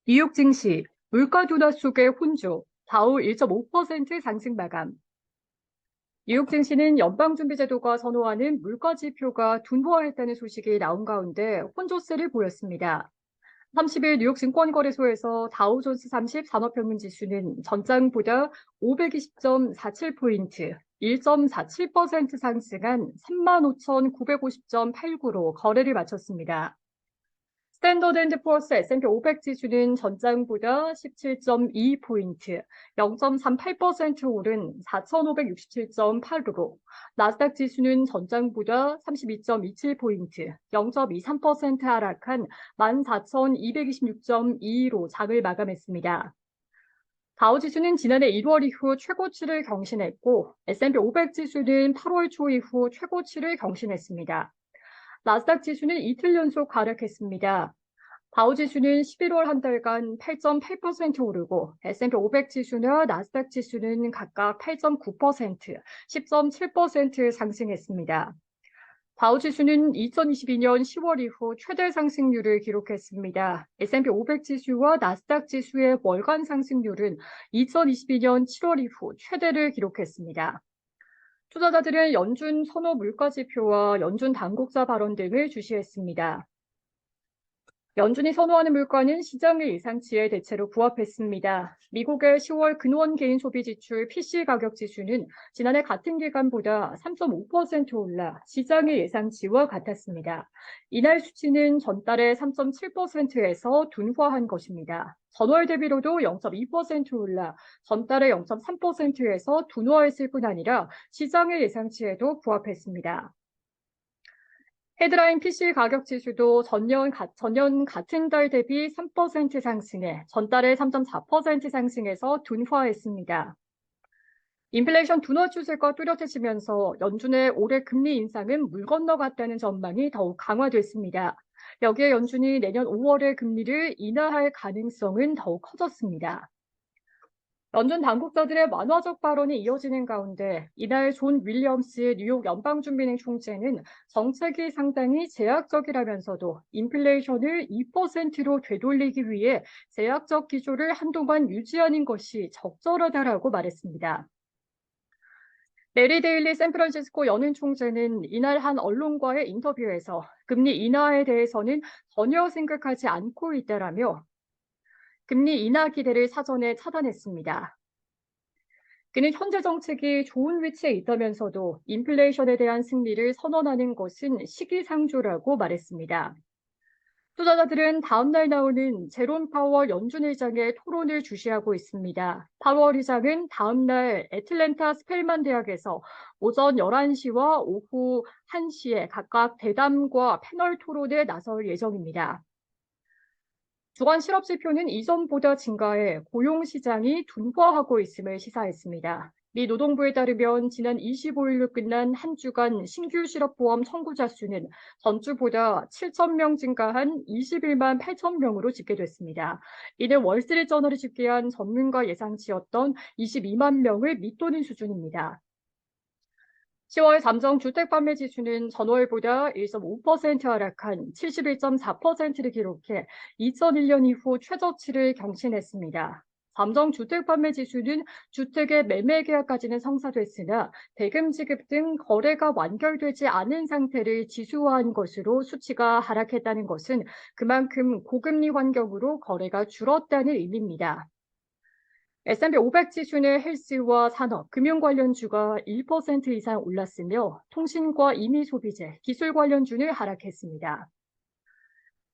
뉴욕 증시, 물가 둔화 속의 혼조, 다우 1.5% 상승 마감. 뉴욕 증시는 연방준비제도가 선호하는 물가 지표가 둔화했다는 소식이 나온 가운데 혼조세를 보였습니다. 30일 뉴욕 증권거래소에서 다우존스 30 산업평균지수는 전장보다 520.47포인트, 1.47% 상승한 35,950.89로 거래를 마쳤습니다. 스탠더드앤드푸어스 S&P 500 지수는 전장보다 17.2포인트, 0.38% 오른 4,567.8로, 나스닥 지수는 전장보다 32.27포인트, 0.23% 하락한 14,226.22로 장을 마감했습니다. 다우 지수는 지난해 1월 이후 최고치를 경신했고, S&P 500 지수는 8월 초 이후 최고치를 경신했습니다. 나스닥 지수는 이틀 연속 하락했습니다. 다우 지수는 11월 한 달간 8.8% 오르고 S&P 500 지수나 나스닥 지수는 각각 8.9%, 10.7% 상승했습니다. 다우 지수는 2022년 10월 이후 최대 상승률을 기록했습니다. S&P 500 지수와 나스닥 지수의 월간 상승률은 2022년 7월 이후 최대를 기록했습니다. 투자자들은 연준 선호 물가 지표와 연준 당국자 발언 등을 주시했습니다. 연준이 선호하는 물가는 시장의 예상치에 대체로 부합했습니다. 미국의 10월 근원 개인 소비 지출 PC 가격 지수는 지난해 같은 기간보다 3.5% 올라 시장의 예상치와 같았습니다. 이날 수치는 전달의 3.7%에서 둔화한 것입니다. 전월 대비로도 0.2% 올라 전달의 0.3%에서 둔화했을 뿐 아니라 시장의 예상치에도 부합했습니다. 헤드라인 PC 가격 지수도 전년 같은 달 대비 3% 상승해 전달에 3.4% 상승해서 둔화했습니다. 인플레이션 둔화 추세가 뚜렷해지면서 연준의 올해 금리 인상은 물 건너갔다는 전망이 더욱 강화됐습니다. 여기에 연준이 내년 5월에 금리를 인하할 가능성은 더욱 커졌습니다. 연준 당국자들의 만화적 발언이 이어지는 가운데 이날 존 윌리엄스 뉴욕 연방준비은행 총재는 정책이 상당히 제약적이라면서도 인플레이션을 2%로 되돌리기 위해 제약적 기조를 한동안 유지하는 것이 적절하다라고 말했습니다. 메리 데일리 샌프란시스코 연은 총재는 이날 한 언론과의 인터뷰에서 금리 인하에 대해서는 전혀 생각하지 않고 있다라며 금리 인하 기대를 사전에 차단했습니다. 그는 현재 정책이 좋은 위치에 있다면서도 인플레이션에 대한 승리를 선언하는 것은 시기상조라고 말했습니다. 투자자들은 다음 날 나오는 제롬 파월 연준 의장의 토론을 주시하고 있습니다. 파월 의장은 다음 날 애틀랜타 스펠만 대학에서 오전 11시와 오후 1시에 각각 대담과 패널 토론에 나설 예정입니다. 주간 실업지표는 이전보다 증가해 고용시장이 둔화하고 있음을 시사했습니다. 미 노동부에 따르면 지난 25일로 끝난 한 주간 신규 실업보험 청구자 수는 전주보다 7,000명 증가한 21만 8천 명으로 집계됐습니다. 이는 월스트리트저널이 집계한 전문가 예상치였던 22만 명을 밑도는 수준입니다. 10월 잠정 주택 판매 지수는 전월보다 1.5% 하락한 71.4%를 기록해 2001년 이후 최저치를 경신했습니다. 잠정 주택 판매 지수는 주택의 매매 계약까지는 성사됐으나 대금 지급 등 거래가 완결되지 않은 상태를 지수화한 것으로 수치가 하락했다는 것은 그만큼 고금리 환경으로 거래가 줄었다는 의미입니다. S&P 500 지수는 헬스와 산업, 금융 관련주가 1% 이상 올랐으며 통신과 임의 소비재, 기술 관련주는 하락했습니다.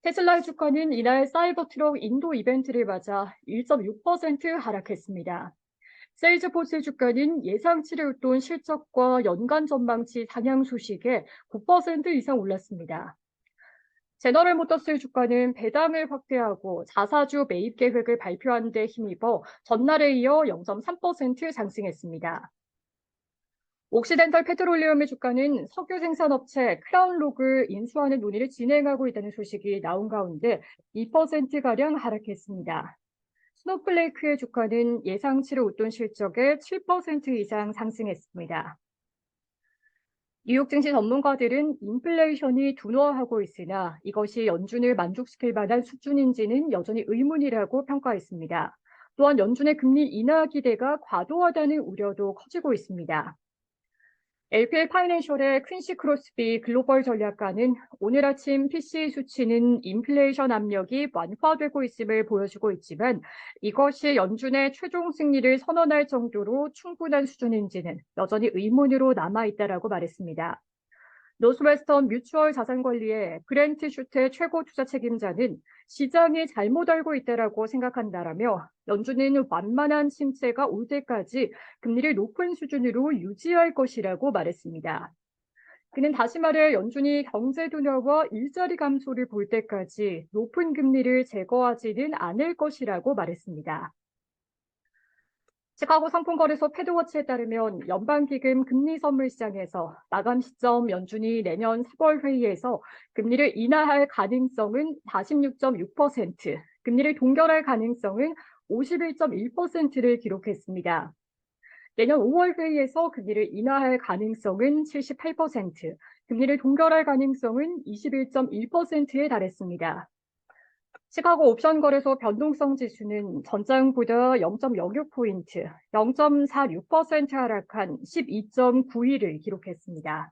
테슬라의 주가는 이날 사이버 트럭 인도 이벤트를 맞아 1.6% 하락했습니다. 세일즈포스의 주가는 예상치를 웃돈 실적과 연간 전망치 상향 소식에 9% 이상 올랐습니다. 제너럴 모터스의 주가는 배당을 확대하고 자사주 매입 계획을 발표한 데 힘입어 전날에 이어 0.3% 상승했습니다. 옥시덴탈 페트롤리움의 주가는 석유 생산업체 크라운록을 인수하는 논의를 진행하고 있다는 소식이 나온 가운데 2%가량 하락했습니다. 스노플레이크의 주가는 예상치를 웃돈 실적에 7% 이상 상승했습니다. 뉴욕 증시 전문가들은 인플레이션이 둔화하고 있으나 이것이 연준을 만족시킬 만한 수준인지는 여전히 의문이라고 평가했습니다. 또한 연준의 금리 인하 기대가 과도하다는 우려도 커지고 있습니다. LPL 파이낸셜의 퀸시 크로스비 글로벌 전략가는 오늘 아침 PCE 수치는 인플레이션 압력이 완화되고 있음을 보여주고 있지만 이것이 연준의 최종 승리를 선언할 정도로 충분한 수준인지는 여전히 의문으로 남아있다라고 말했습니다. 노스웨스턴 뮤추얼 자산관리의 브렌트 슈테 최고 투자 책임자는 시장이 잘못 알고 있다라고 생각한다라며 연준은 완만한 침체가 올 때까지 금리를 높은 수준으로 유지할 것이라고 말했습니다. 그는 다시 말해 연준이 경제 둔화와 일자리 감소를 볼 때까지 높은 금리를 제거하지는 않을 것이라고 말했습니다. 시카고 상품거래소 패드워치에 따르면 연방기금 금리 선물 시장에서 마감 시점 연준이 내년 4월 회의에서 금리를 인하할 가능성은 46.6%, 금리를 동결할 가능성은 51.1%를 기록했습니다. 내년 5월 회의에서 금리를 인하할 가능성은 78%, 금리를 동결할 가능성은 21.1%에 달했습니다. 시카고 옵션 거래소 변동성 지수는 전장보다 0.06포인트, 0.46% 하락한 12.9위를 기록했습니다.